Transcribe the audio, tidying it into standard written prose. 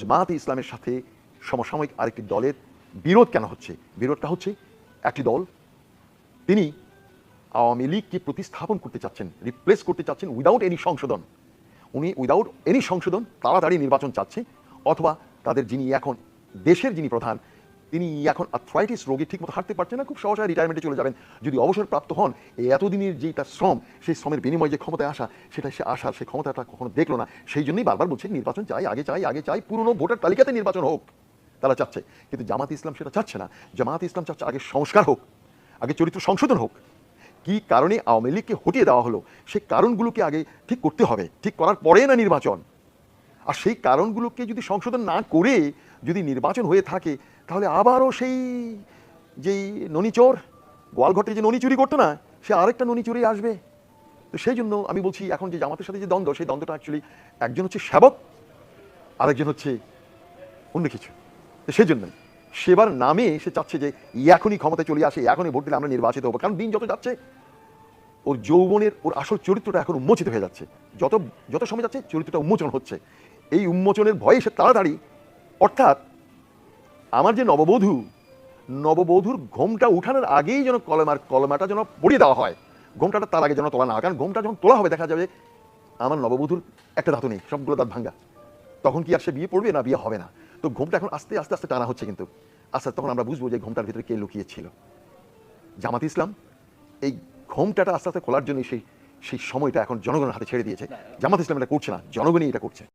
জামায়াতে ইসলামের সাথে সমসাময়িক আরেকটি দলের বিরোধ কেন হচ্ছে? বিরোধটা হচ্ছে একটি দল তিনি আওয়ামী লীগকে প্রতিস্থাপন করতে চাচ্ছেন, রিপ্লেস করতে চাচ্ছেন উইদাউট এনি সংশোধন। উনি উইদাউট এনি সংশোধন তাড়াতাড়ি নির্বাচন চাচ্ছে, অথবা তাদের যিনি এখন দেশের যিনি প্রধান তিনি এখন আর্থ্রাইটিস রোগী ঠিকমতো হাঁটতে পারছেন না, খুব সহজে রিটায়ারমেন্টে চলে যাবেন। যদি অবসরপ্রাপ্ত হন, এই এতদিনের যে তার শ্রম, সেই শ্রমের বিনিময়ে যে ক্ষমতায় আসা, সেটা সে আসার সেই ক্ষমতাটা কখনো দেখলো না। সেই জন্যই বারবার বলছে নির্বাচন চাই, আগে চাই, আগে চাই, পুরনো ভোটার তালিকাতে নির্বাচন হোক তারা চাচ্ছে। কিন্তু জামায়াতে ইসলাম সেটা চাচ্ছে না। জামায়াতে ইসলাম চাচ্ছে আগে সংস্কার হোক, আগে চরিত্র সংশোধন হোক। কি কারণে আওয়ামী লীগকে হটিয়ে দেওয়া হলো সেই কারণগুলোকে আগে ঠিক করতে হবে, ঠিক করার পরে না নির্বাচন। আর সেই কারণগুলোকে যদি সংশোধন না করে যদি নির্বাচন হয়ে থাকে, তাহলে আবারও সেই যেই ননিচোর গোয়ালঘটে যে ননি চুরি করতো না, সে আরেকটা ননি চুরি আসবে। তো সেই জন্য আমি বলছি এখন যে জামাতের সাথে যে দ্বন্দ্ব, সেই দ্বন্দ্বটা অ্যাকচুয়ালি একজন হচ্ছে সেবক, আরেকজন হচ্ছে অন্য কিছু। তো সেই জন্যই সেবার নামে সে চাচ্ছে যে এখনই ক্ষমতায় চলে আসে, এখনই ভোট দিলে আমরা নির্বাচিত হবো। কারণ দিন যত যাচ্ছে ওর যৌবনের ওর আসল চরিত্রটা এখন উন্মোচিত হয়ে যাচ্ছে। যত যত সময় যাচ্ছে চরিত্রটা উন্মোচন হচ্ছে। এই উন্মোচনের ভয়ে সে তাড়াতাড়ি, অর্থাৎ আমার যে নববধূর ঘোমটা উঠানোর আগেই যেন কলমাটা যেন পড়িয়ে দেওয়া হয়, ঘোমটাটা তার আগে যেন তোলা না। কারণ ঘোমটা যখন তোলা হবে দেখা যাবে আমার নববধূর একটা ধাতু নেই, সবগুলো দাঁত ভাঙ্গা। তখন কি আর সে বিয়ে পড়বে না, বিয়ে হবে না। তো ঘোমটা এখন আস্তে আস্তে আস্তে টানা হচ্ছে, কিন্তু আস্তে তখন আমরা বুঝবো যে ঘোমটার ভিতরে কে লুকিয়েছিল। জামাত ইসলাম এই ঘোমটাটা আস্তে আস্তে খোলার জন্য সেই সময়টা এখন জনগণের হাতে ছেড়ে দিয়েছে। জামাত ইসলাম এটা করছে না, জনগণই এটা করছে।